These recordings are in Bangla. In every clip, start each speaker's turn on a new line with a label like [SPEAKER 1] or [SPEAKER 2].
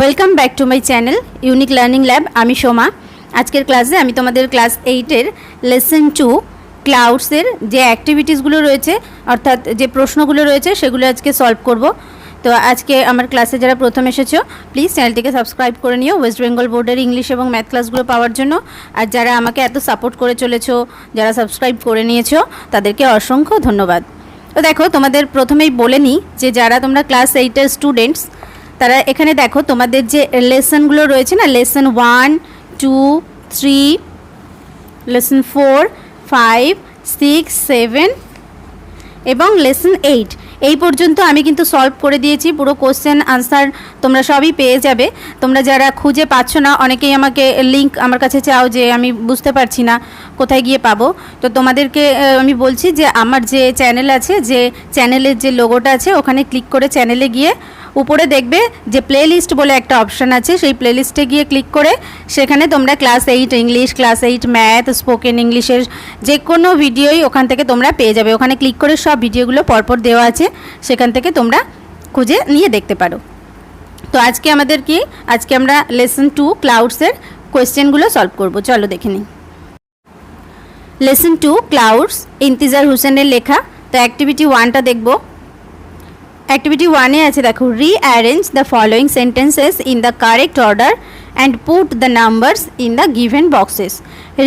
[SPEAKER 1] Welcome back to my channel unique learning lab. আমি সোমা। আজকের ক্লাসে আমি তোমাদের ক্লাস 8-এর লেসন 2 ক্লাউডসের যে অ্যাক্টিভিটিসগুলো রয়েছে অর্থাৎ যে প্রশ্নগুলো রয়েছে সেগুলো আজকে সলভ করব। তো আজকে আমার ক্লাসে যারা প্রথম এসেছো প্লিজ চ্যানেলটিকে সাবস্ক্রাইব করে নিও ওয়েস্ট বেঙ্গল বোর্ডের ইংলিশ এবং ম্যাথ ক্লাসগুলো পাওয়ার জন্য। আর যারা আমাকে এত সাপোর্ট করে চলেছো, যারা সাবস্ক্রাইব করে নিয়েছো, তাদেরকে অসংখ্য ধন্যবাদ। তো দেখো, তোমাদের প্রথমেই বলে নিই যে যারা তোমরা ক্লাস 8-এর স্টুডেন্টস তারা এখানে দেখো তোমাদের যে লেসনগুলো রয়েছে না, লেসন 1, 2, 3, লেসন 4, 5, 6, 7 এবং লেসন 8 এই পর্যন্ত আমি কিন্তু সলভ করে দিয়েছি। পুরো কোশ্চেন আনসার তোমরা সবই পেয়ে যাবে। তোমরা যারা খুঁজে পাচ্ছ না, অনেকেই আমাকে লিঙ্ক আমার কাছে চাও যে আমি বুঝতে পারছি না কোথায় গিয়ে পাবো। তো তোমাদেরকে আমি বলছি যে আমার যে চ্যানেল আছে, যে চ্যানেলের যে লোগোটা আছে ওখানে ক্লিক করে চ্যানেলে গিয়ে উপরে দেখবে যে প্লে লিস্ট বলে একটা অপশান আছে, সেই প্লে লিস্টে গিয়ে ক্লিক করে সেখানে তোমরা class 8 English, class 8 math, spoken ইংলিশের যে কোনো ভিডিওই ওখান থেকে তোমরা পেয়ে যাবে। ওখানে ক্লিক করে সব ভিডিওগুলো পরপর দেওয়া আছে, সেখান থেকে তোমরা খুঁজে নিয়ে দেখতে পারো। তো আজকে আমাদের কি, আজকে আমরা লেসন 2 ক্লাউডসের কোয়েশ্চেনগুলো সলভ করব। চলো দেখে নিই। লেসন 2 ক্লাউডস, ইন্তিজার হোসেনের লেখা। তো অ্যাক্টিভিটি 1টা দেখব। অ্যাক্টিভিটি 1-এ আছে দেখো, rearrange the following sentences in the correct order and put the numbers in the given boxes.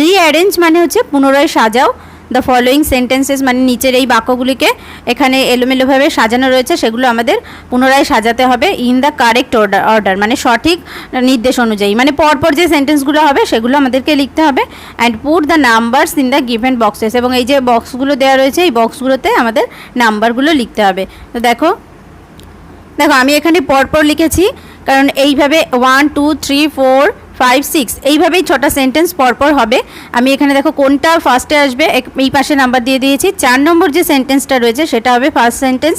[SPEAKER 1] Rearrange মানে হচ্ছে পুনরায় সাজাও। দ্য ফলোয়িং সেন্টেন্সেস মানে নিচের এই বাক্যগুলিকে এখানে এলোমেলোভাবে সাজানো রয়েছে, সেগুলো আমাদের পুনরায় সাজাতে হবে। ইন দ্য কারেক্ট অর্ডার মানে সঠিক নির্দেশ অনুযায়ী, মানে পরপর যে সেন্টেন্সগুলো হবে সেগুলো আমাদেরকে লিখতে হবে। And put the numbers in the given boxes, এবং এই যে বক্সগুলো দেওয়া রয়েছে এই বক্সগুলোতে আমাদের নাম্বারগুলো লিখতে হবে। তো দেখো আমি এখানে পরপর লিখেছি, কারণ এইভাবে 1, 2, 3, 4, 5, 6 এইভাবেই 6টা সেন্টেন্স পরপর হবে। আমি এখানে দেখো কোনটা ফার্স্টে আসবে এই পাশে নাম্বার দিয়ে দিয়েছি। 4 নম্বর যে সেন্টেন্সটা রয়েছে সেটা হবে first sentence.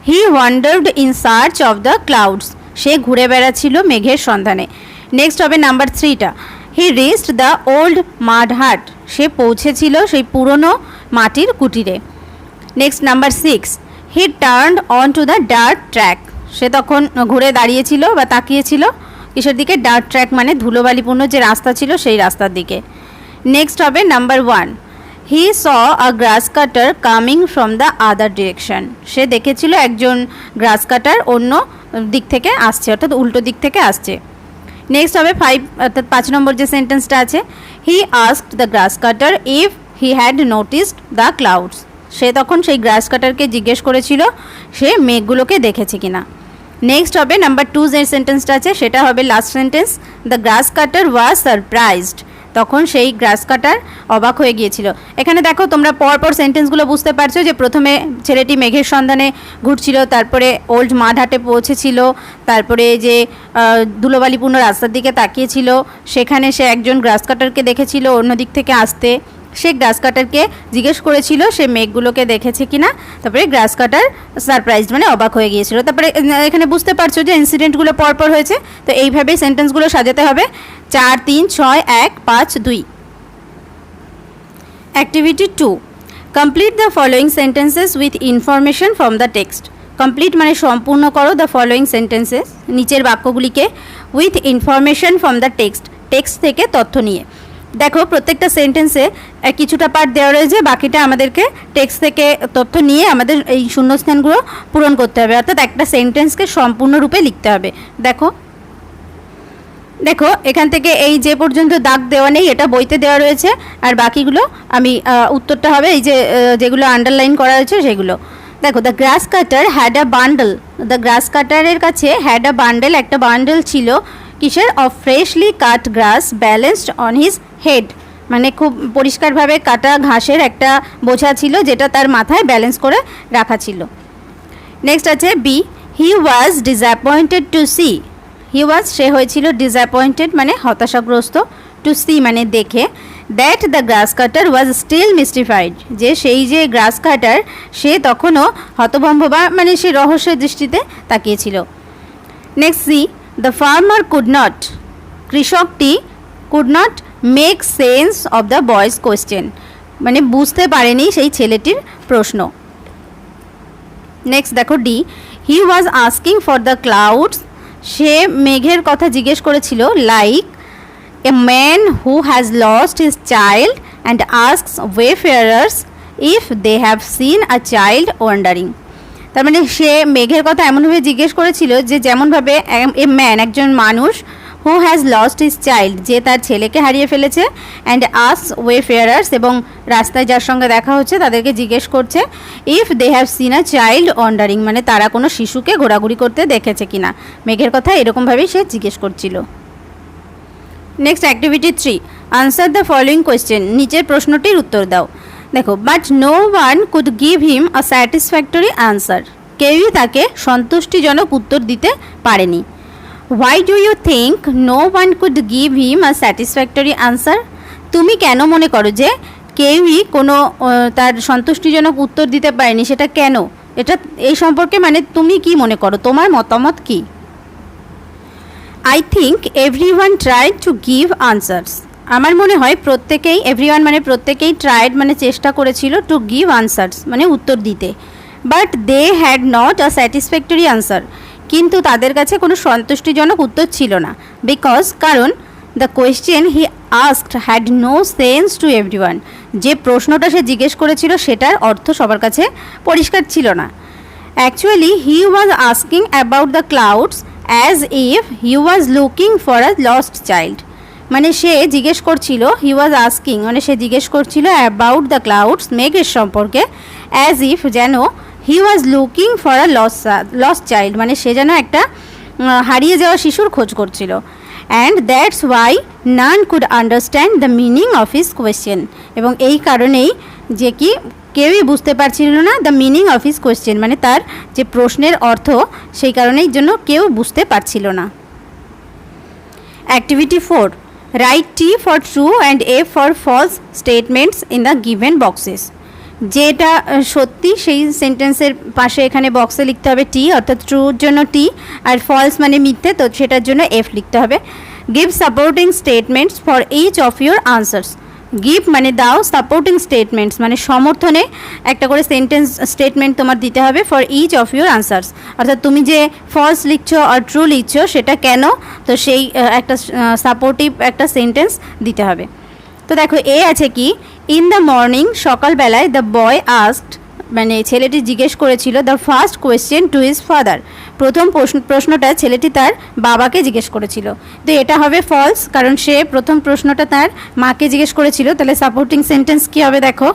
[SPEAKER 1] He wondered in search of the clouds, সে ঘুরে বেড়াচ্ছিল মেঘের সন্ধানে। নেক্সট হবে নাম্বার 3টা, he reached the old mud hut, সে পৌঁছেছিল সেই পুরনো মাটির কুটিরে। Next number 6, he turned on to the dirt track, সে তখন ঘুরে দাঁড়িয়েছিল বা তাকিয়েছিল কিসের দিকে, ডার্ট ট্র্যাক মানে ধুলোবালিপূর্ণ যে রাস্তা ছিল সেই রাস্তার দিকে। নেক্সট হবে number 1, he saw a grass cutter coming from the other direction, সে দেখেছিল একজন গ্রাস কাটার অন্য দিক থেকে আসছে, অর্থাৎ উল্টো দিক থেকে আসছে। নেক্সট হবে 5, অর্থাৎ 5 নম্বর যে সেন্টেন্সটা আছে, he asked the grass cutter if he had noticed the clouds, সে তখন সেই গ্রাস কাটারকে জিজ্ঞেস করেছিল সে মেঘগুলোকে দেখেছে কিনা। নেক্সট হবে নাম্বার 2 যে সেন্টেন্সটা আছে সেটা হবে last sentence, the grass cutter was surprised, তখন সেই গ্রাস কাটার অবাক হয়ে গিয়েছিল। এখানে দেখো তোমরা পরপর সেন্টেন্সগুলো বুঝতে পারছো যে প্রথমে ছেলেটি মেঘের সন্ধানে ঘুরছিল, তারপরে ওল্ড মাডহাটে পৌঁছেছিল, তারপরে যে ধুলোবালিপূর্ণ রাস্তার দিকে তাকিয়েছিল, সেখানে সে একজন গ্রাস কাটারকে দেখেছিল অন্য দিক থেকে আসতে, সে গ্রাস কাটারকে জিজ্ঞেস করেছিল সে মেঘগুলোকে দেখেছে কিনা, তারপরে গ্রাস কাটার সারপ্রাইজড মানে অবাক হয়ে গিয়েছিল। তারপরে এখানে বুঝতে পারছো যে ইনসিডেন্টগুলো পরপর হয়েছে। তো এইভাবেই সেন্টেন্সগুলো সাজাতে হবে। 4, 3, 6, 1, 5, 2। Activity 2, complete the following sentences with information from the text. Complete মানে সম্পূর্ণ করো দ্য ফলোয়িং সেন্টেন্সেস, নিচের বাক্যগুলিকে, with information from the text থেকে তথ্য নিয়ে। দেখো প্রত্যেকটা সেন্টেন্সে কিছুটা পার্ট দেওয়া রয়েছে, বাকিটা আমাদেরকে টেক্সট থেকে তথ্য নিয়ে আমাদের এই শূন্যস্থানগুলো পূরণ করতে হবে, অর্থাৎ একটা সেন্টেন্সকে সম্পূর্ণরূপে লিখতে হবে। দেখো এখান থেকে এই যে পর্যন্ত দাগ দেওয়া নেই এটা বইতে দেওয়া রয়েছে, আর বাকিগুলো আমি উত্তরটা হবে এই যে যেগুলো আন্ডারলাইন করা রয়েছে সেগুলো। দেখো, the grass cutter had a bundle, the grass কাটারের কাছে হ্যাড আ বান্ডেল, একটা বান্ডেল ছিল কিসের, of freshly cut grass balanced on his head, মানে খুব পরিষ্কারভাবে কাটা ঘাসের একটা বোঝা ছিল যেটা তার মাথায় ব্যালেন্স করে রাখা ছিল। নেক্সট আছে B, he was disappointed to see, he was সে হয়েছিল, ডিসঅ্যাপয়েন্টেড মানে হতাশাগ্রস্ত, টু সি মানে দেখে, that the grass cutter was still mystified, যে সেই যে গ্রাস কাটার সে তখনও হতভম্ব বা মানে সে রহস্যের দৃষ্টিতে তাকিয়েছিল। Next C, the farmer could not, কৃষকটি could not make sense of the boy's question, মানে বুঝতে পারেনি সেই ছেলেটির প্রশ্ন। নেক্সট দেখো D, he was asking for the clouds, সে মেঘের কথা জিজ্ঞেস করেছিল like a man who has lost his child and asks wayfarers if they have seen a child wandering. তার মানে সে মেঘের কথা এমনভাবে জিজ্ঞেস করেছিল যে যেমনভাবে এ ম্যান একজন মানুষ হু হ্যাজ লস্ট হিজ চাইল্ড যে তার ছেলেকে হারিয়ে ফেলেছে অ্যান্ড আস্কস ওয়েফেয়ারার্স এবং রাস্তায় যার সঙ্গে দেখা হচ্ছে তাদেরকে জিজ্ঞেস করছে if they have seen a child wandering, মানে তারা কোনো শিশুকে ঘোরাঘুরি করতে দেখেছে কিনা। মেঘের কথা এরকমভাবেই সে জিজ্ঞেস করছিল। Next activity 3, answer the following question. নিচের প্রশ্নটির উত্তর দাও। দেখো, but no one could give him a satisfactory answer. কেউই তাকে সন্তুষ্টিজনক উত্তর দিতে পারেনি। Why do you think no one could give him a satisfactory answer? তুমি কেন মনে করো যে কেউই কোনো তার সন্তুষ্টিজনক উত্তর দিতে পারেনি, সেটা কেন? এটা এই সম্পর্কে মানে তুমি কি মনে করো, তোমার মতামত কি? I think everyone tried to give answers. আমার মনে হয় প্রত্যেকেই, এভরিওয়ান মানে প্রত্যেকেই, ট্রাইড মানে চেষ্টা করেছিল, টু গিভ আনসার্স মানে উত্তর দিতে, but they had not a satisfactory answer, কিন্তু তাদের কাছে কোনো সন্তুষ্টিজনক উত্তর ছিল না। বিকজ কারণ the question he asked had no sense to everyone, যে প্রশ্নটা সে জিজ্ঞেস করেছিল সেটার অর্থ সবার কাছে পরিষ্কার ছিল না। Actually he was asking about the clouds as if he was looking for a lost child, মানে সে জিজ্ঞেস করছিল, হি ওয়াজ আস্কিং মানে সে জিজ্ঞেস করছিল অ্যাবাউট দ্য ক্লাউডস মেঘের সম্পর্কে, অ্যাজ ইফ যেন he was looking for a lost child মানে সে যেন একটা হারিয়ে যাওয়া শিশুর খোঁজ করছিল। And that's why none could understand the meaning of his question, এবং এই কারণেই যে কি কেউই বুঝতে পারছিল না the meaning of his question মানে তার যে প্রশ্নের অর্থ, সেই কারণেই জন্য কেউ বুঝতে পারছিল না। Activity 4, write T for true and F for false statements in the given boxes. যেটা সত্যি সেই সেন্টেন্সের পাশে এখানে বক্সে লিখতে হবে টি, অর্থাৎ ট্রুর জন্য টি, আর ফলস মানে মিথ্যে, তো সেটার জন্য এফ লিখতে হবে। Give supporting statements for each of your answers. Give মানে দাও, সাপোর্টিং স্টেটমেন্টস মানে সমর্থনে একটা করে সেন্টেন্স স্টেটমেন্ট তোমার দিতে হবে for each of your answers, অর্থাৎ তুমি যে ফলস লিখছো আর ট্রু লিখছো সেটা কেন, তো সেই একটা সাপোর্টিভ একটা সেন্টেন্স দিতে হবে। তো দেখো এ আছে কি, ইন দ্য মর্নিং সকালবেলায় দ্য বয় আস্কড মানে ছেলেটি জিজ্ঞেস করেছিল the first question to his father. প্রথম প্রশ্নটা ছেলেটি তার বাবাকে জিজ্ঞেস করেছিল, তো এটা হবে ফলস, কারণ সে প্রথম প্রশ্নটা তার মাকে জিজ্ঞেস করেছিল। তাহলে সাপোর্টিং সেন্টেন্স কী হবে দেখো,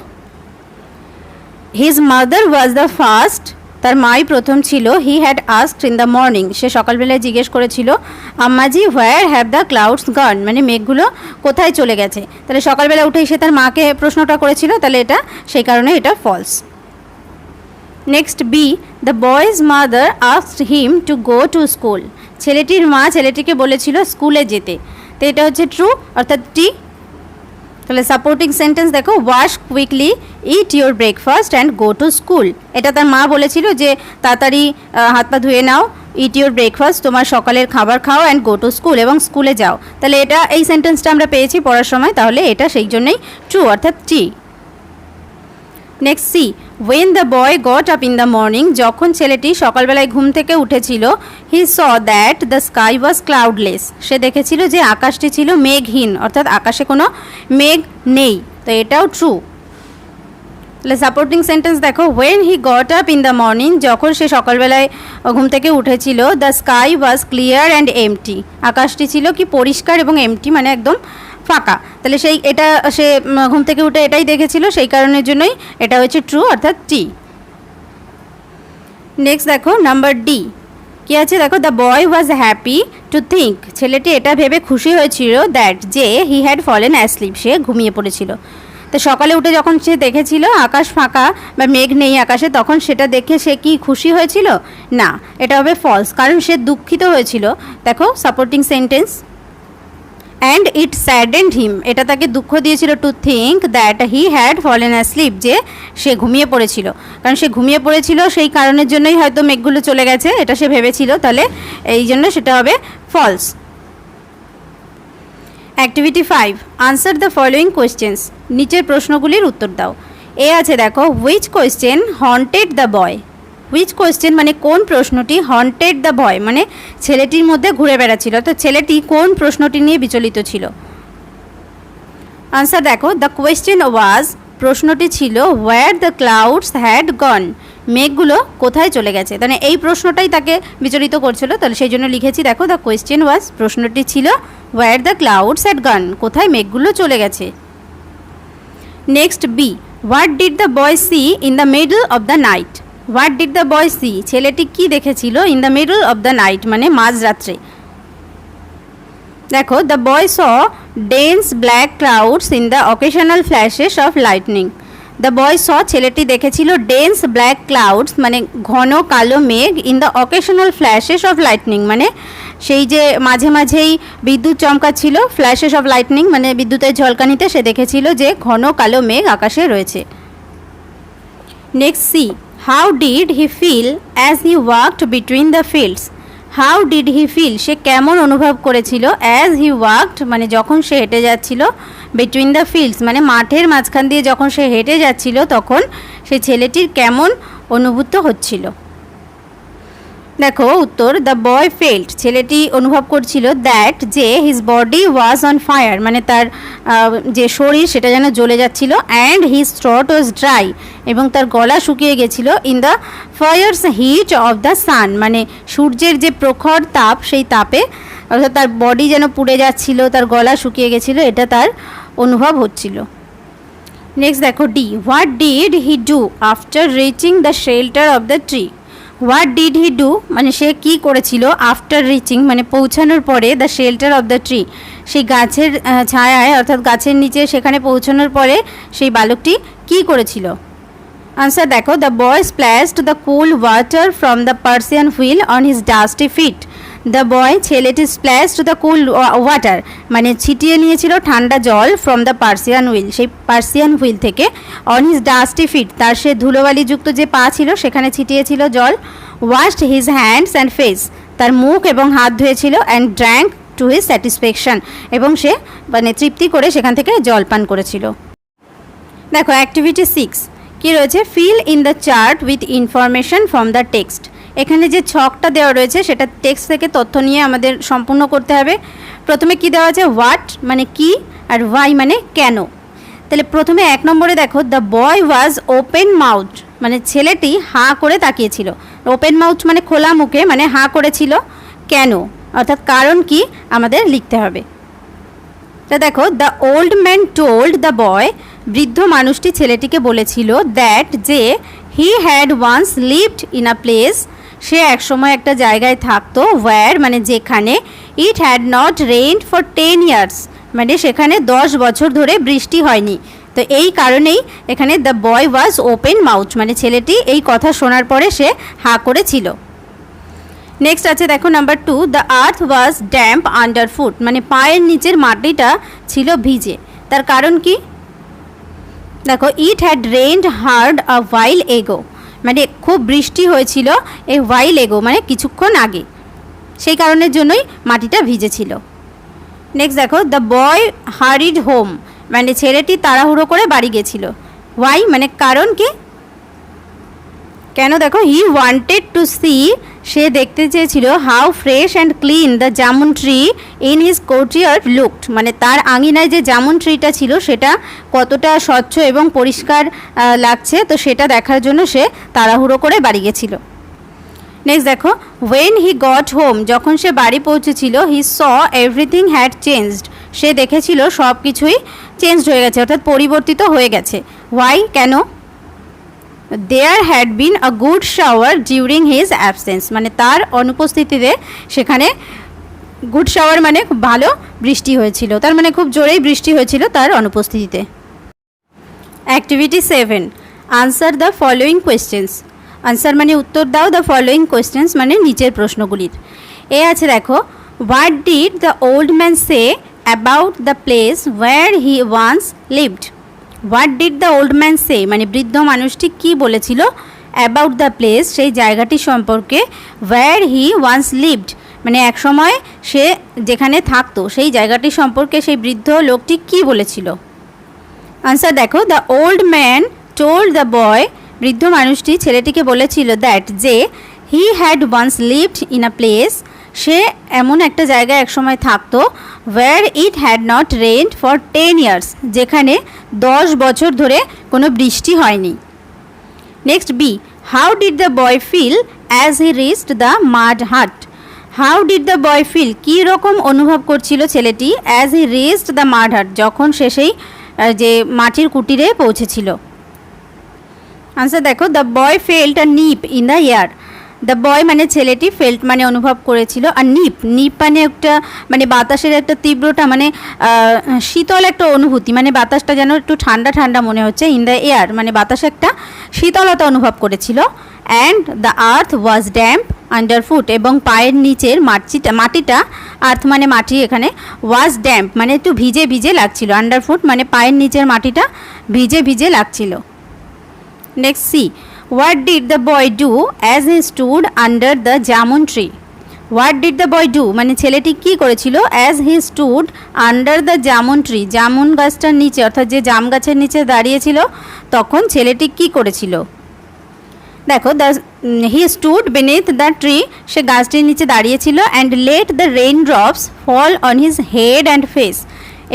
[SPEAKER 1] his mother was the first, তার মাই প্রথম ছিল, he had asked in the morning, সে সকালবেলায় জিজ্ঞেস করেছিল আম্মাজি where have the clouds gone, মানে মেঘগুলো কোথায় চলে গেছে। তাহলে সকালবেলা উঠেই সে তার মাকে প্রশ্নটা করেছিল, তাহলে এটা সেই কারণে এটা false. Next B, the boy's mother asked him to go to school. ছেলেটির মা ছেলেটিকে বলেছিল স্কুলে যেতে, তো এটা হচ্ছে ট্রু, অর্থাৎ টি। তাহলে সাপোর্টিং সেন্টেন্স দেখো, wash quickly, it your breakfast and go to school. এটা তার মা বলেছিল যে তাড়াতাড়ি হাত পা ধুয়ে নাও, ইট ইউর ব্রেকফাস্ট তোমার সকালের খাবার খাও, অ্যান্ড গো টু স্কুল এবং স্কুলে যাও। তাহলে এটা এই সেন্টেন্সটা আমরা পেয়েছি পড়ার সময়, তাহলে এটা সেই জন্যই ট্রু, অর্থাৎ T. Next C, when the boy got up in the morning, যখন ছেলেটি সকালবেলায় ঘুম থেকে উঠেছিল, he saw that the sky was cloudless, সে দেখেছিল যে আকাশটি ছিল মেঘহীন, অর্থাৎ আকাশে কোনো মেঘ নেই, তো এটাও ট্রু। তাহলে সাপোর্টিং সেন্টেন্স দেখো, when he got up in the morning, যখন সে সকালবেলায় ঘুম থেকে উঠেছিল, the sky was clear and empty, আকাশটি ছিল কি পরিষ্কার এবং এমটি মানে একদম ফাঁকা। তাহলে সেই এটা সে ঘুম থেকে উঠে এটাই দেখেছিল, সেই কারণের জন্যই এটা হচ্ছে ট্রু, অর্থাৎ টি। নেক্সট দেখো নাম্বার ডি, কী আছে দেখো, the boy was happy to think, ছেলেটি এটা ভেবে খুশি হয়েছিল দ্যাট যে হি হ্যাড ফলেন অ্যাসলিপ, সে ঘুমিয়ে পড়েছিল। তো সকালে উঠে যখন সে দেখেছিল আকাশ ফাঁকা বা মেঘ নেই আকাশে, তখন সেটা দেখে সে কি খুশি হয়েছিল? না, এটা হবে ফলস, কারণ সে দুঃখিত হয়েছিল। দেখো supporting sentence, and it saddened him, এটা তাকে দুঃখ দিয়েছিল to think that he had fallen asleep, যে সে ঘুমিয়ে পড়েছিল, কারণ সে ঘুমিয়ে পড়েছিল সেই কারণের জন্যই হয়তো মেঘগুলো চলে গেছে, এটা সে ভেবেছিল, তাহলে এই জন্য সেটা হবে false. Activity 5, answer the following questions, নিচের প্রশ্নগুলির উত্তর দাও। এ আছে দেখো, which question haunted the boy, which question মানে কোন প্রশ্নটি হন্টেড দ্য বয় মানে ছেলেটির মধ্যে ঘুরে বেড়াচ্ছিল, তো ছেলেটি কোন প্রশ্নটি নিয়ে বিচলিত ছিল। আনসার দেখো, দ্য কোয়েশ্চেন ওয়াজ, প্রশ্নটি ছিল where the clouds had gone, মেঘগুলো কোথায় চলে গেছে। তাহলে এই প্রশ্নটাই তাকে বিচলিত করছিল, তাহলে সেই জন্য লিখেছি দেখো, দ্য কোয়েশ্চেন ওয়াজ, প্রশ্নটি ছিল where the clouds had gone, কোথায় মেঘগুলো চলে গেছে। Next B, what did the boy see in the middle of the night, what did the boy see, ছেলেটি কি দেখেছিল in the middle of the night মানে মাঝরাত্রে। দেখো, the boy saw dense black clouds in the occasional flashes of lightning, the boy saw চিলেটি দেখেছিল ডেন্স ব্ল্যাক ক্লাউডস মানে ঘন কালো মেঘ in the occasional flashes of lightning মানে সেই যে মাঝে মাঝেই বিদ্যুৎ চমকাচ্ছিল, ফ্ল্যাশেস অফ লাইটনিং মানে বিদ্যুতের ঝলকানিতে সে দেখেছিল যে ঘন কালো মেঘ আকাশে রয়েছে। Next C, how did he feel as he walked between the fields, how did he feel সে কেমন অনুভব করেছিল, অ্যাজ হি ওয়াকড মানে যখন সে হেঁটে যাচ্ছিল, বিটুইন দ্য ফিল্ডস মানে মাঠের মাঝখান দিয়ে যখন সে হেঁটে যাচ্ছিল তখন সেই ছেলেটির কেমন অনুভূত হচ্ছিল। দেখো উত্তর, দ্য বয় ফেল্ট ছেলেটি অনুভব করছিল দ্যাট যে his body was on fire মানে তার যে শরীর সেটা যেন জ্বলে যাচ্ছিল, and his throat was dry এবং তার গলা শুকিয়ে গেছিল, in the fires heat of the sun মানে সূর্যের যে প্রখর তাপ সেই তাপে, অর্থাৎ তার বডি যেন পুড়ে যাচ্ছিল, তার গলা শুকিয়ে গেছিলো, এটা তার অনুভব হচ্ছিল। নেক্সট দেখো D, what did he do after reaching the shelter of the tree, what did he do মানে সে কী করেছিল, আফটার রিচিং মানে পৌঁছানোর পরে, the shelter of the tree সেই গাছের ছায়ায় অর্থাৎ গাছের নিচে সেখানে পৌঁছানোর পরে সেই বালকটি কী করেছিল। আনসার দেখো, the boy splashed the cool water from the Persian wheel on his dusty feet, the boy ছেলেটি স্প্ল্যাশড দ্য কুল ওয়াটার মানে ছিটিয়ে নিয়েছিল ঠান্ডা জল ফ্রম দ্য পার্সিয়ান হুইল সেই পার্সিয়ান হুইল থেকে, অন হিজ ডাস্টি ফিট তার সে ধুলোবালিযুক্ত যে পা ছিল সেখানে ছিটিয়েছিল জল, washed his hands and face তার মুখ এবং হাত ধুয়েছিল, and drank to his satisfaction এবং সে মানে তৃপ্তি করে সেখান থেকে জল পান করেছিল। দেখো অ্যাক্টিভিটি 6 কী রয়েছে, feel in the chart with information from the text, এখানে যে ছকটা দেওয়া রয়েছে সেটা টেক্সট থেকে তথ্য নিয়ে আমাদের সম্পূর্ণ করতে হবে। প্রথমে কি দেওয়া আছে, হোয়াট মানে কি, আর ওয়াই মানে কেন। তাহলে প্রথমে 1 নম্বরে দেখো, the boy was open mouth মানে ছেলেটি হাঁ করে তাকিয়েছিল, ওপেন মাউথ মানে খোলা মুখে মানে হাঁ করেছিল, কেন অর্থাৎ কারণ কি আমাদের লিখতে হবে। তা দেখো, the old man told the boy বৃদ্ধ মানুষটি ছেলেটিকে বলেছিল দ্যাট যে he had once lived in a place সে একসময় একটা জায়গায় থাকতো, ওয়্যার মানে যেখানে, it had not rained for 10 years মানে সেখানে 10 বছর ধরে বৃষ্টি হয়নি। তো এই কারণেই এখানে the boy was open mouth মানে ছেলেটি এই কথা শোনার পরে সে হাঁ করেছিল। নেক্সট আছে দেখো number 2, the earth was damp under foot মানে পায়ের নিচের মাটিটা ছিল ভিজে, তার কারণ কি, দেখো it had rained hard a while এগো মানে খুব বৃষ্টি হয়েছিল এই হোয়াইল এগো মানে কিছুক্ষণ আগে, সেই কারণের জন্যই মাটিটা ভিজেছিল। নেক্সট দেখো, দ্য বয় হারিড হোম মানে ছেলেটি তাড়াহুড়ো করে বাড়ি গেছিল, হোয়াই মানে কারণ কি, কেন, দেখো হি ওয়ান্টেড টু সি সে দেখতে চেয়েছিল, how fresh and clean the jamun tree in his courtyard looked মানে তার আঙিনায় যে জামুন ট্রিটা ছিল সেটা কতটা স্বচ্ছ এবং পরিষ্কার লাগছে, তো সেটা দেখার জন্য সে তাড়াহুড়ো করে বাড়ি গেছিল। নেক্সট দেখো, ওয়েন হি গট হোম যখন সে বাড়ি পৌঁছেছিল, হি স এভরিথিং হ্যাড চেঞ্জড সে দেখেছিল সব কিছুই চেঞ্জড হয়ে গেছে অর্থাৎ পরিবর্তিত হয়ে গেছে, হোয়াই কেন, there had been a good shower during his absence মানে তার অনুপস্থিতিতে সেখানে গুড শাওয়ার মানে খুব ভালো বৃষ্টি হয়েছিল, তার মানে খুব জোরেই বৃষ্টি হয়েছিল তার অনুপস্থিতিতে। Activity 7, answer the following questions, answer মানে উত্তর দাও, দ্য ফলোয়িং কোয়েশ্চেন্স মানে নিচের প্রশ্নগুলির। এ আছে দেখো, what did the old man say about the place where he once lived, what did the old man say মানে বৃদ্ধ মানুষটি কী বলেছিল, অ্যাবাউট দ্য প্লেস সেই জায়গাটি সম্পর্কে, ওয়্যার হি ওয়ান্স লিভড মানে একসময় সে যেখানে থাকতো সেই জায়গাটি সম্পর্কে সেই বৃদ্ধ লোকটি কী বলেছিল। আনসার দেখো, the old man told the boy বৃদ্ধ মানুষটি ছেলেটিকে বলেছিল দ্যাট যে he had once lived in a place, সে এমন একটা জায়গায় একসময় থাকতো, where it had not rained for 10 years, যেখানে 10 বছর ধরে কোনো বৃষ্টি হয়নি। Next B, how did the boy feel as he reached the mud hut. How did the boy feel, কী রকম অনুভব করছিল ছেলেটি as he reached the mud হাট, যখন সে সেই যে মাটির কুটিরে পৌঁছেছিল। আনসার দেখো, the boy felt a Nip in the air. The boy মানে ছেলেটি, ফেল্ট মানে অনুভব করেছিল, আর নিপ, নিপ মানে একটা মানে বাতাসের একটা তীব্রতা, মানে শীতল একটা অনুভূতি, মানে বাতাসটা যেন একটু ঠান্ডা ঠান্ডা মনে হচ্ছে। ইন দ্য এয়ার মানে বাতাসে একটা শীতলতা অনুভব করেছিল। And the earth was damp under foot, এবং পায়ের নিচের মাটিটা, আর্থ মানে মাটি এখানে, ওয়াজ ড্যাম্প মানে একটু ভিজে ভিজে লাগছিল, আন্ডার ফুট মানে পায়ের নিচের মাটিটা ভিজে ভিজে লাগছিল। Next C, what did the boy do as he stood under the jamun tree. What did the boy do মানে ছেলেটি কী করেছিল as he stood under the jamun tree, জামুন গাছটার নিচে অর্থাৎ যে জাম গাছের নিচে দাঁড়িয়েছিল তখন ছেলেটি কী করেছিল। দেখো, he stood beneath the tree, সে গাছটির নিচে দাঁড়িয়েছিল। And let the raindrops fall on his head and face,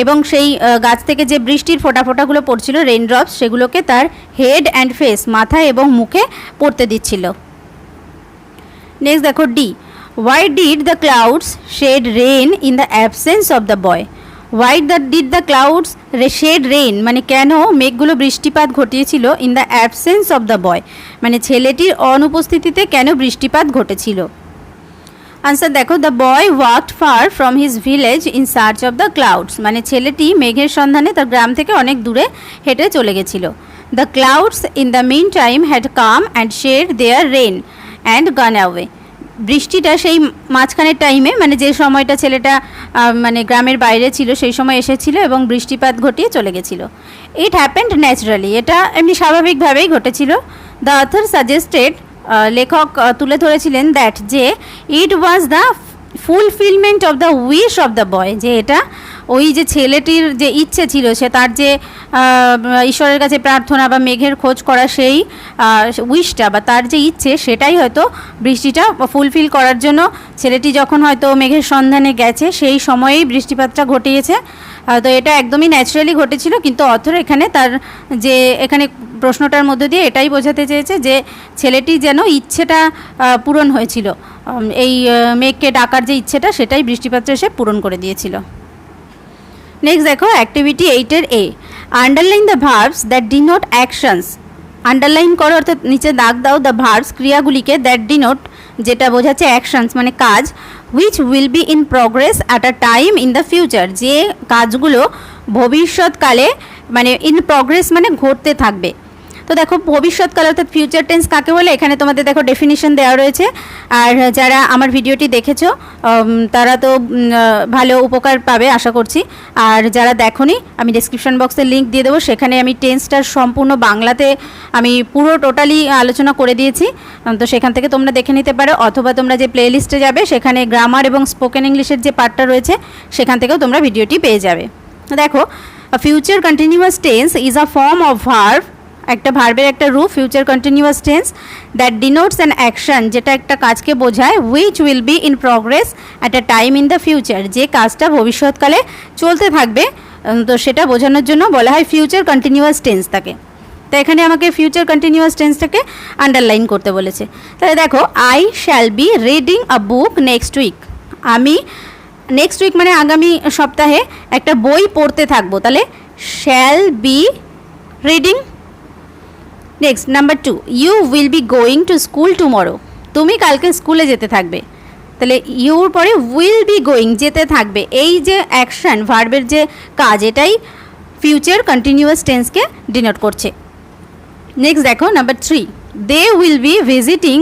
[SPEAKER 1] এবং সেই গাছ থেকে যে বৃষ্টির ফোঁটাগুলো পড়ছিল, রেইন ড্রপস, সেগুলোকে তার হেড অ্যান্ড ফেস, মাথায় এবং মুখে পড়তে দিচ্ছিল। নেক্সট দেখো D, why did the clouds shed rain in the absence of the boy. Why did the clouds shed rain মানে কেন মেঘগুলো বৃষ্টিপাত ঘটিয়েছিল, in the absence of the boy মানে ছেলেটির অনুপস্থিতিতে কেন বৃষ্টিপাত ঘটেছিল। আনসার দেখো, the boy walked far from his village in search of the clouds মানে ছেলেটি মেঘের সন্ধানে তার গ্রাম থেকে অনেক দূরে হেঁটে চলে গেছিল। The clouds in the mean time had come and shed their rain and gone away. বৃষ্টিটা সেই মাঝখানের টাইমে মানে যে সময়টা ছেলেটা মানে গ্রামের বাইরে ছিল সেই সময় এসেছিল এবং বৃষ্টিপাত ঘটিয়ে চলে গেছিল। ইট হ্যাপেন্ড ন্যাচারালি, এটা এমনি স্বাভাবিকভাবেই ঘটেছিল। দ্য অথর সাজেস্টেড, লেখক তুলে ধরেছিলেন দ্যাট যে it was the fulfilment of the wish of the boy, যে এটা ওই যে ছেলেটির যে ইচ্ছে ছিল, সে তার যে ঈশ্বরের কাছে প্রার্থনা বা মেঘের খোঁজ করা সেই উইশটা বা তার যে ইচ্ছে, সেটাই হয়তো বৃষ্টিটা ফুলফিল করার জন্য ছেলেটি যখন হয়তো মেঘের সন্ধানে গেছে সেই সময়েই বৃষ্টিপাতটা ঘটিয়েছে। তো এটা একদমই ন্যাচারালি ঘটেছিল, কিন্তু অথর এখানে তার যে এখানে প্রশ্নটার মধ্যে দিয়ে এটাই বোঝাতে চেয়েছে যে ছেলেটি যেন ইচ্ছেটা পূরণ হয়েছিল, এই মেঘকে ডাকার যে ইচ্ছেটা সেটাই বৃষ্টিপাতটা এসে পূরণ করে দিয়েছিল। নেক্সট দেখো অ্যাক্টিভিটি 8-এর A, underline the verbs that denote actions. Underline করো অর্থাৎ নিচে দাগ দাও দ্য ভার্বস ক্রিয়াগুলিকে, দ্যাট ডিনোট যেটা বোঝাচ্ছে অ্যাকশনস মানে কাজ, which will be in progress at a time in the future, যে কাজগুলো ভবিষ্যৎকালে মানে ইন প্রোগ্রেস মানে ঘটতে থাকবে। তো দেখো ভবিষ্যৎকাল অর্থাৎ ফিউচার টেন্স কাকে বলে, এখানে তোমাদের দেখো ডেফিনিশন দেওয়া রয়েছে। আর যারা আমার ভিডিওটি দেখেছো তারা তো ভালো উপকার পাবে আশা করছি, আর যারা দেখোনি আমি ডেসক্রিপশন বক্সে লিঙ্ক দিয়ে দেবো, সেখানে আমি টেন্সটার সম্পূর্ণ বাংলাতে আমি পুরো টোটালি আলোচনা করে দিয়েছি, তো সেখান থেকে তোমরা দেখে নিতে পারো, অথবা তোমরা যে প্লেলিস্টে যাবে সেখানে গ্রামার এবং স্পোকেন ইংলিশের যে পার্টটা রয়েছে সেখান থেকেও তোমরা ভিডিওটি পেয়ে যাবে। দেখো future continuous tense is a form of verb, একটা ভার্বের একটা রূপ future continuous tense, that denotes an action যেটা একটা কাজকে বোঝায়, which will be in progress at a time in the future, যে কাজটা ভবিষ্যৎকালে চলতে থাকবে, তো সেটা বোঝানোর জন্য বলা হয় ফিউচার কন্টিনিউয়াস টেন্স তাকে। তো এখানে আমাকে ফিউচার কন্টিনিউয়াস টেন্সটাকে আন্ডারলাইন করতে বলেছে। তাহলে দেখো, I shall be reading a book next week, আমি নেক্সট উইক মানে আগামী সপ্তাহে একটা বই পড়তে থাকবো, তাহলে shall be reading. Next number 2, you will be going to school tomorrow, তুমি কালকে স্কুলে যেতে থাকবে, তাহলে ইউর পরে উইল বি গোয়িং যেতে থাকবে, এই যে অ্যাকশন ভার্বের যে কাজ এটাই ফিউচার কন্টিনিউয়াস টেন্সকে ডিনোট করছে। নেক্সট দেখো number 3, they will be visiting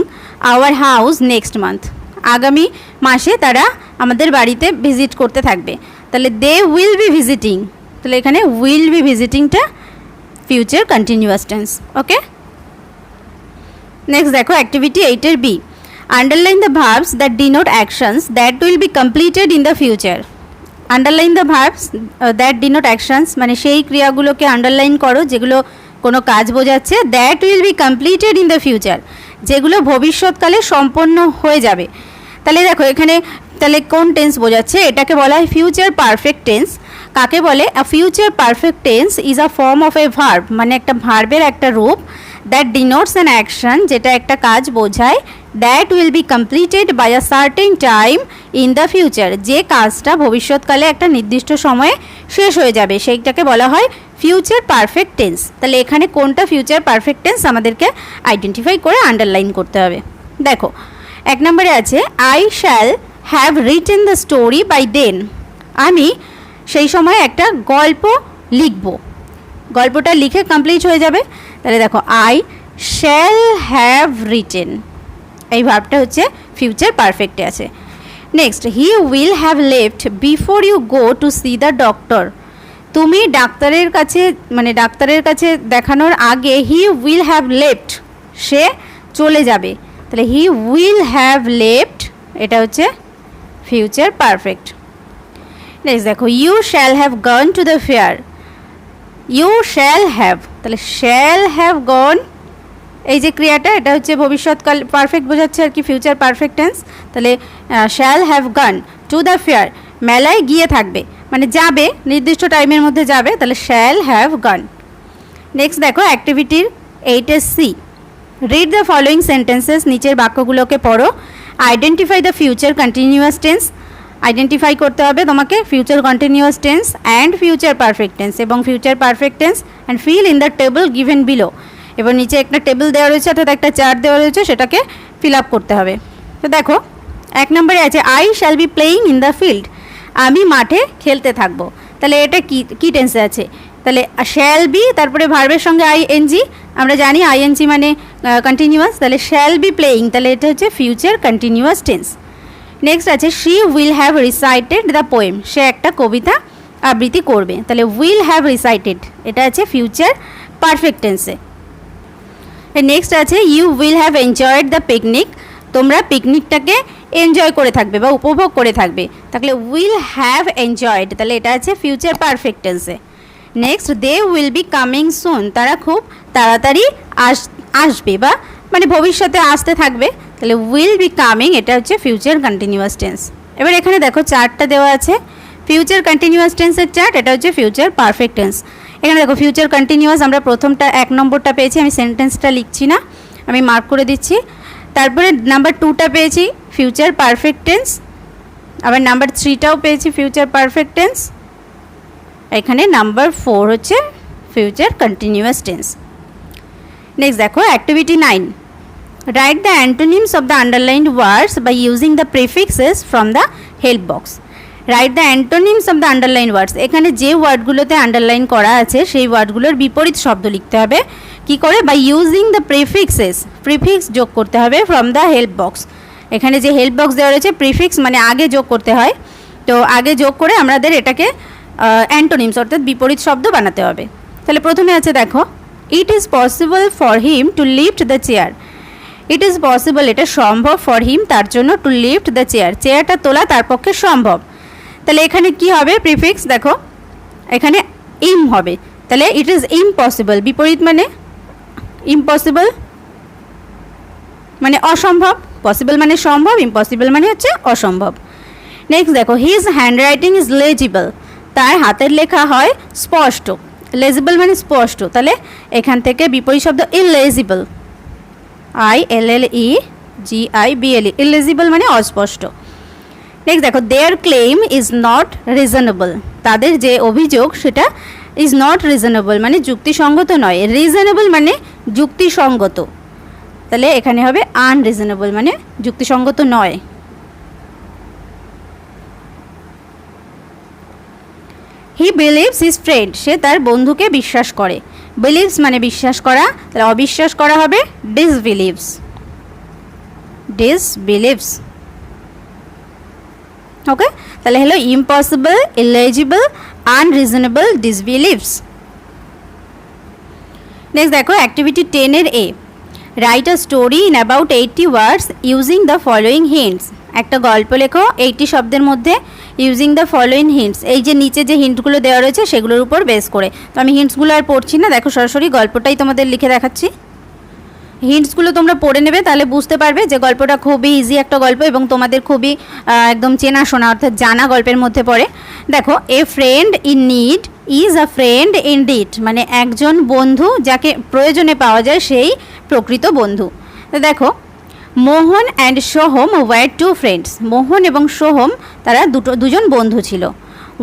[SPEAKER 1] our house next month, আগামী মাসে তারা আমাদের বাড়িতে ভিজিট করতে থাকবে, তাহলে দে উইল বি ভিজিটিং, তাহলে এখানে উইল বি ভিজিটিংটা future continuous tense. Okay, next দেখো অ্যাক্টিভিটি 8-এর B, underline the verbs that denote actions that will be completed in the future. Underline the verbs that denote actions মানে সেই ক্রিয়াগুলোকে আন্ডারলাইন করো যেগুলো কোনো কাজ বোঝাচ্ছে, that will be completed in the future, যেগুলো ভবিষ্যৎকালে সম্পন্ন হয়ে যাবে। তাহলে দেখো এখানে তাহলে কোন টেন্স বোঝাচ্ছে, এটাকে বলা হয় ফিউচার পারফেক্ট টেন্স। কাকে বলে? A future perfect tense is a form of a verb, মানে একটা ভার্বের একটা রূপ, দ্যাট ডিনোটস অ্যান অ্যাকশন, যেটা একটা কাজ বোঝায়, that will be completed by a certain time in the future, যে কাজটা ভবিষ্যৎকালে একটা নির্দিষ্ট সময়ে শেষ হয়ে যাবে, সেইটাকে বলা হয় ফিউচার পারফেক্ট টেন্স। তাহলে এখানে কোনটা ফিউচার পারফেক্ট টেন্স আমাদেরকে আইডেন্টিফাই করে আন্ডারলাইন করতে হবে। দেখো 1 নম্বরে আছে I shall have written the story by then, আমি সেই সময় একটা গল্প লিখব, গল্পটা লিখে কমপ্লিট হয়ে যাবে। তাহলে দেখো আই শ্যাল হ্যাভ রিটেন, এই ভার্বটা হচ্ছে ফিউচার পারফেক্টে আছে। Next, he will have left before you go to see the doctor, তুমি ডাক্তারের কাছে মানে ডাক্তারের কাছে দেখানোর আগে হি উইল হ্যাভ লেফট, সে চলে যাবে। তাহলে হি উইল হ্যাভ লেফট, এটা হচ্ছে ফিউচার পারফেক্ট। নেক্সট দেখো you shall have gone to the fair, you shall have, তাহলে শ্যাল হ্যাভ গন, এই যে ক্রিয়াটা এটা হচ্ছে ভবিষ্যৎকাল পারফেক্ট বোঝাচ্ছে আর কি, ফিউচার পারফেক্ট টেন্স। তাহলে shall have gone to the fair, মেলায় গিয়ে থাকবে মানে যাবে, নির্দিষ্ট টাইমের মধ্যে যাবে, তাহলে শ্যাল হ্যাভ গন। নেক্সট দেখো অ্যাক্টিভিটির 8C, read the following sentences, নিচের বাক্যগুলোকে পড়ো, identify the future continuous tense, identify করতে হবে তোমাকে future continuous tense and future perfect tense এবং future perfect tense, and fill in the table given below. এবার নিচে একটা টেবিল দেওয়া রয়েছে অর্থাৎ একটা চার্ট দেওয়া রয়েছে, সেটাকে ফিল আপ করতে হবে। তো দেখো 1 নম্বরে আছে I shall be playing in the field, আমি মাঠে খেলতে থাকবো। তাহলে এটা কি টেন্সে আছে? তাহলে শ্যাল বি তারপরে ভার্বের সঙ্গে আইএনজি, আমরা জানি আইএনজি মানে কন্টিনিউয়াস, তাহলে শ্যাল বি প্লেয়িং, তাহলে এটা হচ্ছে ফিউচার কন্টিনিউয়াস টেন্স। নেক্সট আছে she will have recited the poem, সে একটা কবিতা আবৃত্তি করবে, তাহলে উইল হ্যাভ রিসাইটেড, এটা আছে ফিউচার পারফেক্ট টেন্সে। নেক্সট আছে you will have enjoyed the picnic, তোমরা পিকনিকটাকে এনজয় করে থাকবে বা উপভোগ করে থাকবে, তাহলে উইল হ্যাভ এনজয়েড, তাহলে এটা আছে ফিউচার পারফেক্ট টেন্সে। Next they will be coming soon, তারা খুব তাড়াতাড়ি আসবে বা মানে ভবিষ্যতে আসতে থাকবে, তাহলে উইল বি কামিং, এটা হচ্ছে ফিউচার কন্টিনিউয়াস টেন্স। এবার এখানে দেখো চার্টটা দেওয়া আছে, ফিউচার কন্টিনিউয়াস টেন্সের চার্ট, এটা হচ্ছে ফিউচার পারফেক্ট টেন্স। এখানে দেখো ফিউচার কন্টিনিউয়াস আমরা প্রথমটা 1 নম্বরটা পেয়েছি, আমি সেন্টেন্সটা লিখছি না, আমি মার্ক করে দিচ্ছি। তারপরে নাম্বার 2টা পেয়েছি ফিউচার পারফেক্ট টেন্স, আবার নাম্বার 3টাও পেয়েছি ফিউচার পারফেক্ট টেন্স, এখানে নাম্বার 4 হচ্ছে ফিউচার কন্টিনিউয়াস টেন্স। নেক্সট দেখো activity 9, write the antonyms of the underlined words by using the prefixes from the help box. Write the antonyms of the underline words, এখানে যে ওয়ার্ডগুলোতে আন্ডারলাইন করা আছে সেই ওয়ার্ডগুলোর বিপরীত শব্দ লিখতে হবে। কি করে? By using the prefixes, prefix যোগ করতে হবে ফ্রম দ্য হেল্প বক্স। এখানে যে হেল্প বক্স দেওয়া রয়েছে প্রিফিক্স মানে আগে যোগ করতে হয়, তো আগে যোগ করে আমাদের এটাকে অ্যান্টোনিমস অর্থাৎ বিপরীত শব্দ বানাতে হবে। তাহলে প্রথমে আছে দেখো it is possible for him to lift the chair, it is possible এটা সম্ভব, ফর হিম তার জন্য, টু লিফট দ্য চেয়ার চেয়ারটা তোলা তার পক্ষে সম্ভব। তাহলে এখানে কি হবে? প্রিফিক্স দেখো এখানে ইম হবে, তাহলে ইট ইজ ইম্পসিবল, বিপরীত মানে ইম্পসিবল মানে অসম্ভব, পসিবল মানে সম্ভব, ইম্পসিবল মানে হচ্ছে অসম্ভব। নেক্সট দেখো হিজ হ্যান্ডরাইটিং ইজ লেজিবল, তার হাতের লেখা হয় স্পষ্ট, লেজিবল মানে স্পষ্ট, তাহলে এখান থেকে বিপরীত শব্দ ইলেজিবল, ILLEGIBLE, ইলেজিবল মানে অস্পষ্ট। নেক্সট দেখো দেয়ার ক্লেম ইজ নট রিজনেবল, তাদের যে অভিযোগ সেটা ইজ নট রিজনেবল মানে যুক্তিসঙ্গত নয়, রিজনেবল মানে যুক্তিসঙ্গত, তাহলে এখানে হবে আনরিজনেবল মানে যুক্তিসঙ্গত নয়। হি বিলিভস হিজ ফ্রেন্ড, সে তার বন্ধুকে বিশ্বাস করে, বিলিভস মানে বিশ্বাস করা, তাহলে অবিশ্বাস করা হবে ডিসবিলিভস, ডিসবিলিভস। ওকে, তাহলে হলো ইম্পসিবল, ইলেজিবল, আনরিজনেবল, ডিসবিলিভস। নেক্সট দেখো অ্যাক্টিভিটি 10 এর A, write a story in about 80 words using the following hints, একটা গল্প লেখো 80 শব্দের মধ্যে ইউজিং দ্য ফলোইং হিন্টস। এই যে নিচে যে হিন্টগুলো দেওয়া রয়েছে সেগুলোর উপর বেস করে। তো আমি হিন্টসগুলো আর পড়ছি না, দেখো সরাসরি গল্পটাই তোমাদের লিখে দেখাচ্ছি। হিন্টসগুলো তোমরা পড়ে নেবে, তাহলে বুঝতে পারবে যে গল্পটা খুবই ইজি একটা গল্প এবং তোমাদের খুবই একদম চেনাশোনা অর্থাৎ জানা গল্পের মধ্যে পড়ে। দেখো, a friend in need is a friend indeed, মানে একজন বন্ধু যাকে প্রয়োজনে পাওয়া যায় সেই প্রকৃত বন্ধু। তো দেখো, Mohan and Soham were two friends. Mohan এবং সোহম তারা দুজন বন্ধু ছিল।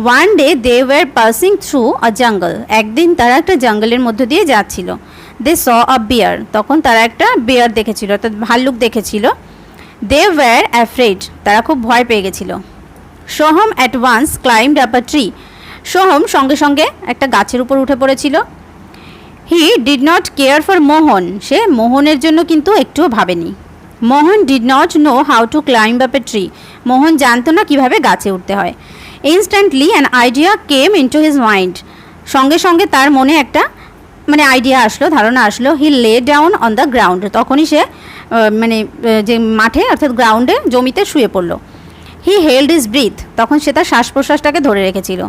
[SPEAKER 1] One day they were passing through a jungle. একদিন তারা একটা জঙ্গলের মধ্য দিয়ে যাচ্ছিল। দে স আ বিয়ার, তখন তারা একটা বিয়ার দেখেছিল অর্থাৎ ভাল্লুক দেখেছিল। দে ওয়ার অ্যাফ্রেড, তারা খুব ভয় পেয়ে গেছিল। Soham at once climbed up a tree. Soham সঙ্গে সঙ্গে একটা গাছের উপর উঠে পড়েছিল। He did not care for Mohan, সে মোহনের জন্য কিন্তু একটুও ভাবেনি। Mohan did not know how to climb up a tree, Mohan জানতো না কিভাবে গাছে উঠতে হয়। Instantly an idea came into his mind, সঙ্গে সঙ্গে তার মনে একটা আইডিয়া আসলো, ধারণা আসলো। হি lay down on the ground, তখনই সে যে মাঠে অর্থাৎ গ্রাউন্ডে জমিতে শুয়ে পড়লো। হি হেল্ড হিজ ব্রিথ, তখন সে তার শ্বাস প্রশ্বাসটাকে ধরে রেখেছিল।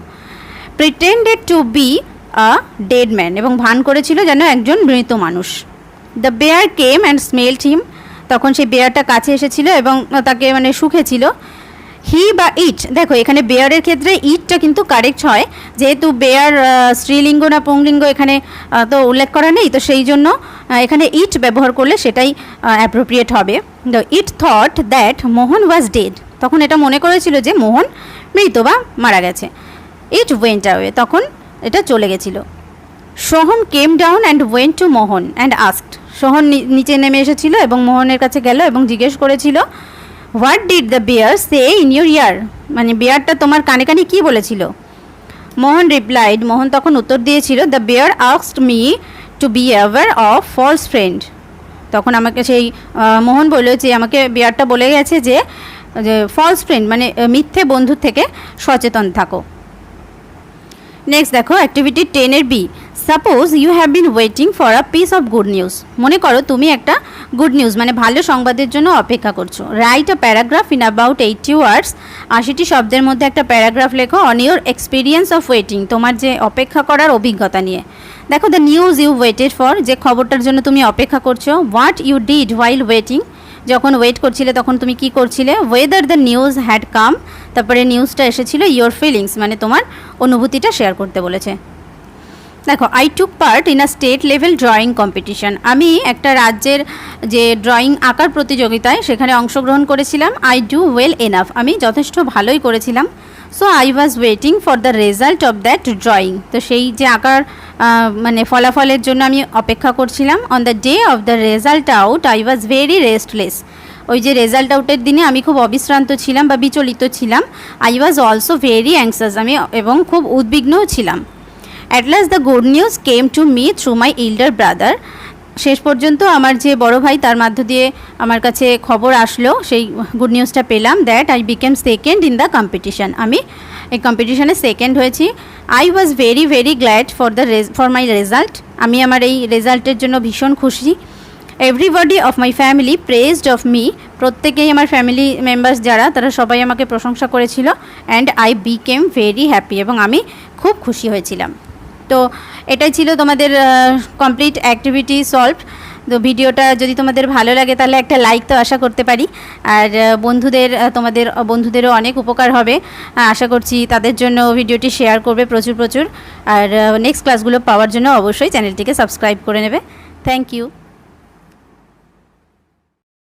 [SPEAKER 1] Pretended to be a dead man, এবং ভান করেছিল যেন একজন মৃত মানুষ। The bear came and smelled him, তখন সেই বেয়ারটা কাছে এসেছিল এবং তাকে শুকেছিল। হি বা ইট, দেখো এখানে বেয়ারের ক্ষেত্রে ইটটা কিন্তু কারেক্ট হয়, যেহেতু বেয়ার স্ত্রীলিঙ্গ না পুংলিঙ্গ এখানে তো উল্লেখ করা নেই, তো সেই জন্য এখানে ইট ব্যবহার করলে সেটাই অ্যাপ্রোপ্রিয়েট হবে। The it thought that Mohan was dead, তখন এটা মনে করেছিল যে মোহন মৃত বা মারা গেছে। ইট ওয়েন্ট অ্যাওয়ে, তখন এটা চলে গেছিল। Soham came down and went to Mohan and asked, Sohan নিচে নেমে এসেছিল এবং মোহনের কাছে গেল এবং জিজ্ঞেস করেছিল, what did the bear say in your ear, বিয়ারটা তোমার কানে কানে কী বলেছিল? মোহন রিপ্লাইড, মোহন তখন উত্তর দিয়েছিল, the bear asked me to be aware of false friend. তখন আমাকে সেই মোহন বলল যে আমাকে বিয়ারটা বলে গেছে যে ফলস ফ্রেন্ড মিথ্যে বন্ধুর থেকে সচেতন থাকো। নেক্সট দেখো, অ্যাক্টিভিটি 10-এর B. Suppose you have been waiting for a piece of good news. মনে করো তুমি একটা গুড নিউজ ভালো সংবাদের জন্য অপেক্ষা করছো। Write a paragraph in about 80 words, 80টি শব্দের মধ্যে একটা প্যারাগ্রাফ লেখো on your experience of waiting, তোমার যে অপেক্ষা করার অভিজ্ঞতা নিয়ে। দেখো, the news you waited for, যে খবরটার জন্য তুমি অপেক্ষা করছো। What you did while waiting, যখন ওয়েট করছিলে তখন তুমি কি করছিলে। Whether the news had come, তারপরে নিউজটা এসেছিল। ইয়োর ফিলিংস, তোমার অনুভূতিটা শেয়ার করতে বলেছে। দেখো, I took part in a state level drawing competition, আমি একটা রাজ্যের যে ড্রয়িং আঁকার প্রতিযোগিতায় সেখানে অংশগ্রহণ করেছিলাম। আই ডু ওয়েল এনাফ, আমি যথেষ্ট ভালোই করেছিলাম। So I was waiting for the result of that drawing, তো সেই যে আঁকার ফলাফলের জন্য আমি অপেক্ষা করছিলাম। On the day of the result out I was very restless, ওই যে রেজাল্ট আউটের দিনে আমি খুব অবিশ্রান্ত ছিলাম বা বিচলিত ছিলাম। I was also very anxious, আমি এবং খুব উদ্বিগ্নও ছিলাম। At last the good news came to me through my elder brother, শেষ পর্যন্ত আমার যে বড় ভাই তার মধ্য দিয়ে আমার কাছে খবর আসলো, সেই গুড নিউজটা পেলাম। That I became second in the competition, আমি এই কম্পিটিশানে সেকেন্ড হয়েছি। I was very very glad for my result, আমি আমার এই রেজাল্টের জন্য ভীষণ খুশি। Everybody of my family praised of me, প্রত্যেকেই আমার ফ্যামিলি মেম্বার্স যারা তারা সবাই আমাকে প্রশংসা করেছিল। And I became very happy, এবং আমি খুব খুশি হয়েছিলাম। তো এটাই ছিল তোমাদের কমপ্লিট অ্যাক্টিভিটি সলভড। তো ভিডিওটা যদি তোমাদের ভালো লাগে তাহলে একটা লাইক তো আশা করতে পারি, আর তোমাদের বন্ধুদেরও অনেক উপকার হবে আশা করছি। তাদের জন্য ভিডিওটি শেয়ার করবে প্রচুর, আর নেক্সট ক্লাসগুলো পাওয়ার জন্য অবশ্যই চ্যানেলটিকে সাবস্ক্রাইব করে নেবে। Thank you.